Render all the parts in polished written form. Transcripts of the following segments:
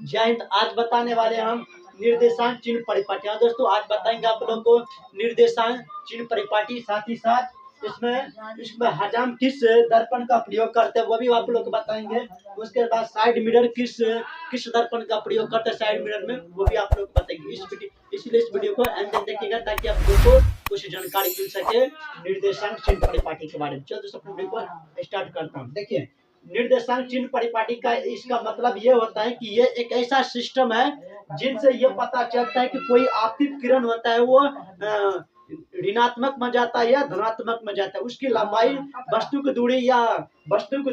जय हिंद। आज बताने वाले हैं हम निर्देशांक चिन्ह परिपाटी। हाँ दोस्तों, आज बताएंगे आप लोगों को निर्देशांक चिन्ह परिपाटी, साथ ही साथ इसमें हजाम किस दर्पण का प्रयोग करते हैं वो भी आप लोग को बताएंगे। उसके बाद साइड मिरर किस दर्पण का प्रयोग करते हैं साइड मिरर में, वो भी आप लोग को बताएंगे। इसलिए इस वीडियो को अंत तक देखिएगा ताकि आप लोगों को कुछ जानकारी मिल सके निर्देशांक चिन्ह परिपाटी के बारे में। चलो दोस्तों, वीडियो को स्टार्ट करता हूँ। देखिए, निर्देशांक चिन्ह परिपाटी का इसका मतलब ये होता है कि ये एक ऐसा सिस्टम है जिनसे ये पता चलता है कि कोई आपतित किरण होता है वो ऋणात्मक में जाता है या धनात्मक में जाता है। उसकी लंबाई वस्तु की दूरी या वस्तु की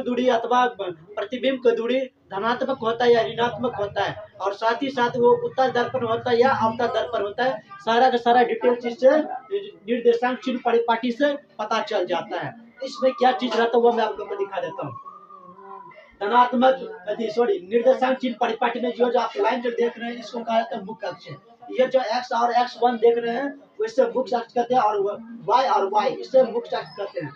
दूरी अथवा प्रतिबिंब की दूरी धनात्मक होता है या ऋणात्मक होता है, और साथ ही साथ वो उत्तल दर्पण होता है या अवतल दर्पण होता है। सारा का सारा डिटेल चीज से निर्देशांक चिन्ह परिपाटी से पता चल जाता है। इसमें क्या चीज रहता है वो मैं आप लोगों को दिखा देता हूँ। धनात्मक निर्देशांक चिन्ह परिपाटी में जो आप लाइन जो देख रहे हैं इसको कहा जाता है मुख्य अक्ष। ये जो x और x1 देख रहे हैं इससे मुख्य अक्ष कहते हैं, और y इससे मुख्य अक्ष कहते हैं।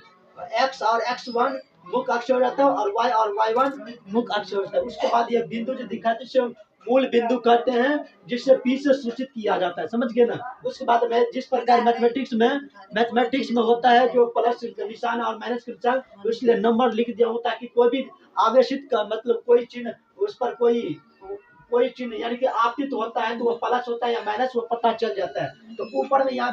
x और x1 मुख्य अक्ष हो जाता है और y और y1 मुख्य अक्ष हो जाता है। उसके बाद ये बिंदु जो दिखाते हैं मूल बिंदु कहते हैं, जिससे p से सूचित किया जाता है। समझ गए ना। उसके बाद में जिस प्रकार मैथमेटिक्स में होता है जो प्लस निशान और माइनस के निशान, तो इसलिए नंबर लिख दिया होता है कि कोई भी आवेशित का मतलब कोई चिन्ह उस पर कोई चिन्ह यानी कि आपतित होता है तो वो प्लस होता है या माइनस वो पता चल जाता है। तो ऊपर में यहाँ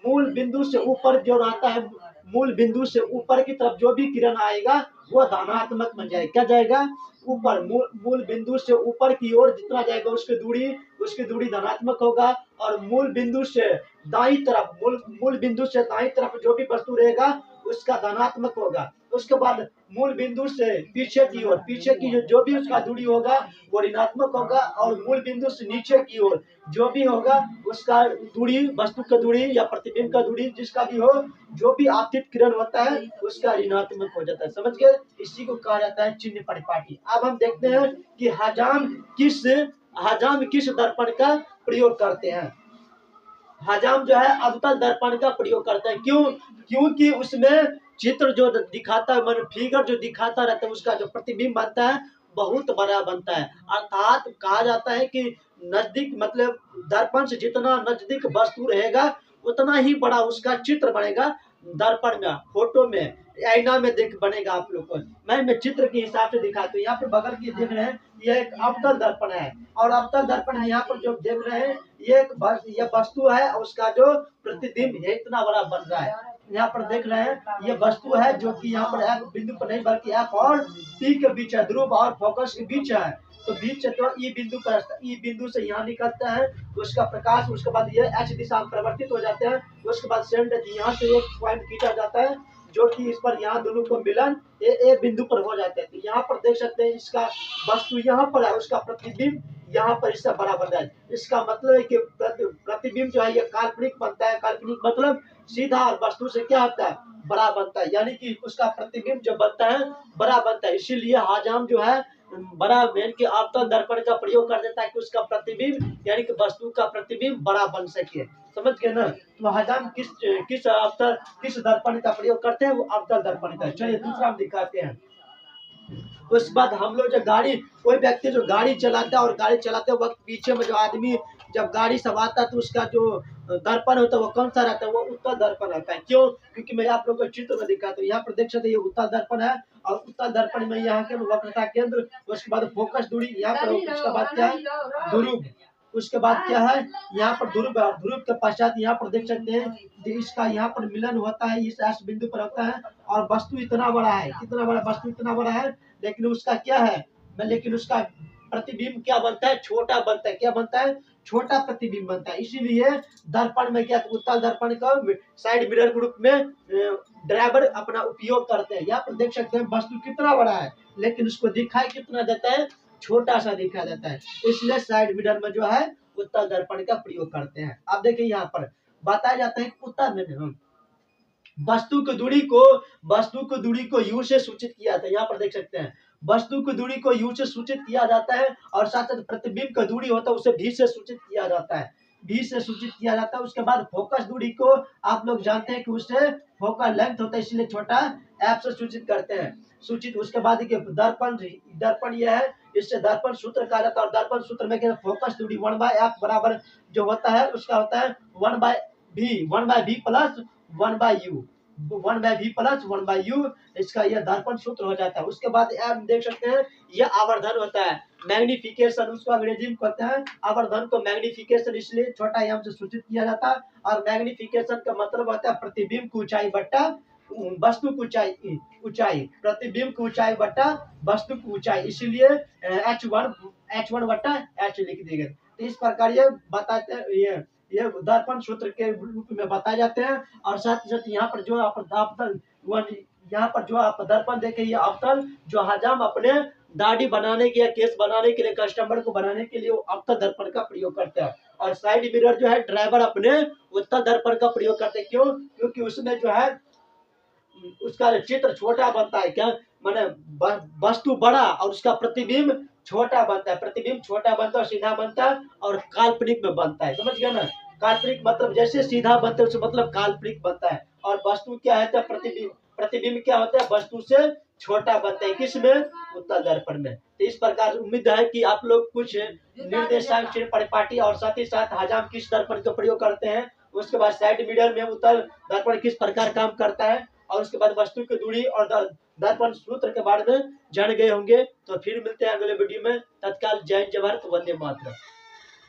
मूल बिंदु से ऊपर जो रहता है, मूल बिंदु से ऊपर की तरफ जो भी किरण आएगा वो धनात्मक में जाएगा। क्या जाएगा? ऊपर। मूल बिंदु से ऊपर की ओर जितना जाएगा उसकी दूरी धनात्मक होगा, और मूल बिंदु से दाईं तरफ जो भी वस्तु रहेगा उसका धनात्मक होगा। उसके बाद मूल बिंदु से पीछे की जो भी उसका दूरी होगा वो ऋणात्मक होगा, और मूल बिंदु से नीचे की ओर जो भी होगा उसका दूरी, वस्तु का दूरी या प्रतिबिंब का दूरी जिसका भी हो, जो भी आपतित किरण होता है उसका ऋणात्मक हो जाता है। समझ गए? इसी को कहा जाता है चिन्ह परिपाटी। अब हम देखते हैं कि हजाम किस दर्पण का प्रयोग करते हैं। हजाम जो है अवतल दर्पण का प्रयोग करते हैं। क्योंकि उसमें चित्र जो दिखाता है, मतलब फिगर जो दिखाता रहता है, उसका जो प्रतिबिंब बनता है बहुत बड़ा बनता है। अर्थात कहा जाता है कि नजदीक मतलब दर्पण से जितना नजदीक वस्तु रहेगा उतना ही बड़ा उसका चित्र बनेगा। दर्पण में, फोटो में, आईना में देख बनेगा। आप लोग को मैं चित्र के हिसाब से दिखाता हूँ। यहाँ पर बगल की देख रहे हैं ये एक अवतल दर्पण है, और अवतल दर्पण है यहाँ पर जो देख रहे हैं ये वस्तु है, उसका जो प्रतिबिंब है इतना बड़ा बन रहा है। यहाँ पर देख रहे हैं ये वस्तु है जो कि यहाँ पर एक बिंदु पर नहीं बल्कि F और P के बीच है, ध्रुव और फोकस के बीच है। तो बीच है तो ई बिंदु से यहाँ निकलता है उसका प्रकाश। उसके बाद ये H दिशा में परिवर्तित हो जाते हैं। उसके बाद सेंटर यहाँ से एक पॉइंट खींचा जाता है जो कि इस पर यहाँ दोनों को मिलन ए बिंदु पर हो जाते हैं। तो यहाँ पर देख सकते हैं इसका वस्तु यहाँ पर है, उसका प्रतिबिंब यहाँ पर इससे बड़ा बन रहा है। इसका मतलब है कि प्रतिबिंब जो है ये काल्पनिक बनता है। काल्पनिक मतलब सीधा, और वस्तु से क्या होता है? बड़ा बनता है, यानी कि उसका प्रतिबिंब जो बनता है बड़ा बनता है। इसीलिए हजाम जो है बड़ा मेन के अवतल दर्पण का प्रयोग कर देता है कि उसका प्रतिबिंब यानी कि वस्तु का प्रतिबिंब बड़ा बन सके। समझ गए ना। तो हजाम किस दर्पण का प्रयोग करते हैं? वो अवतल दर्पण का। चलिए दूसरा हम दिखाते हैं। उसके बाद हम लोग जो कोई व्यक्ति जो गाड़ी चलाता है और गाड़ी चलाते वक्त पीछे में जो आदमी जब गाड़ी से आता है तो उसका जो दर्पण होता है वो कौन सा रहता है? वो उत्तल दर्पण रहता है। क्यों? क्योंकि मैं आप लोग को चित्र में दिखाता हूँ। यहाँ पर देख सकते हैं ये उत्तल दर्पण है, और उत्तल दर्पण में यहाँ के वक्रता केंद्र, उसके बाद फोकस दूरी यहाँ पर, उसके बाद क्या है? ध्रुव। उसके बाद क्या है? यहाँ पर ध्रुव है, और ध्रुव के पश्चात यहाँ पर देख सकते हैं इसका यहाँ पर मिलन होता है, इस एस बिंदु पर होता है। और वस्तु इतना बड़ा है, कितना बड़ा वस्तु, इतना बड़ा है, लेकिन उसका क्या है? लेकिन उसका प्रतिबिंब क्या बनता है? छोटा बनता है। क्या बनता है? छोटा प्रतिबिंब बनता है। इसीलिए दर्पण में क्या, उत्तल दर्पण का साइड मिरर के रूप में ड्राइवर अपना उपयोग करते हैं। यहाँ पर देख सकते हैं वस्तु कितना बड़ा है लेकिन उसको दिखाई कितना देता है? छोटा सा दिखाई देता है। इसलिए साइड मिरर में जो है उत्तल दर्पण का प्रयोग करते हैं। अब देखिए यहाँ पर बताया जाता है उत्तल में वस्तु की दूरी को यू से सूचित किया जाता है। यहाँ पर देख सकते हैं वस्तु की दूरी को यू से सूचित किया जाता है, और साथ साथ प्रतिबिंब का दूरी होता है उसे भी से सूचित किया जाता है। उसके बाद फोकस दूरी को आप लोग जानते हैं कि उससे फोकल लेंथ होता है, इसलिए छोटा एफ से सूचित करते हैं। सूचित। उसके बाद देखिए दर्पण, दर्पण यह है, इससे दर्पण सूत्र कहा जाता है। और दर्पण सूत्र में क्या फोकस दूरी 1/f बराबर जो होता है उसका होता है 1/v plus 1/u, 1/v plus 1/u, इसका यह दर्पण सूत्र हो जाता है। उसके बाद आप देख सकते हैं यह आवर्धन होता है, मैग्निफिकेशन, उसको अंग्रेजी में कहते हैं आवर्धन को मैग्निफिकेशन, इसलिए छोटा एम से सूचित किया जाता है। और मैग्निफिकेशन का मतलब होता है प्रतिबिंब की ऊंचाई बट्टा वस्तु की ऊंचाई, ऊंचाई प्रतिबिंब की ऊंचाई बट्टा वस्तु की ऊंचाई, इसीलिए h1 बट्टा h लिख दिए गए। तो इस प्रकार ये बताते हैं, ये दर्पण सूत्र के रूप में बताए जाते हैं। और साथ ही साथ यहाँ पर जो आप अवतल, यहाँ पर जो आप दर्पण देखे, ये अवतल जो हजाम अपने दाढ़ी बनाने के या केस बनाने के लिए, कस्टमर को बनाने के लिए वो अवतल दर्पण का प्रयोग करते हैं। और साइड मिरर जो है ड्राइवर अपने उत्तल दर्पण का प्रयोग करते हैं। क्यों? क्योंकि उसमें जो है उसका चित्र छोटा बनता है, क्या माने वस्तु बड़ा और उसका प्रतिबिंब छोटा बनता है, प्रतिबिंब छोटा बनता है, सीधा बनता है और काल्पनिक में बनता है। समझ गया ना? काल्पनिक मतलब जैसे सीधा बनता है उससे मतलब काल्पनिक बनता है। और वस्तु क्या है, प्रतिबिंब, प्रतिबिंब क्या होता है, वस्तु से छोटा बनता है, किसमें? उत्तल दर्पण में। तो इस प्रकार उम्मीद है कि आप लोग कुछ निर्देशांक, चिन्ह, परिपाटी और साथ ही साथ हजाम किस दर्पण का प्रयोग करते हैं, उसके बाद साइड मिरर में उत्तल दर्पण किस प्रकार काम करता है, और उसके बाद वस्तु की दूरी और दर्पण सूत्र के बारे में जान गए होंगे। तो फिर मिलते हैं अगले वीडियो में। तत्काल जय हिंद, जय भारत, वंदे मातरम।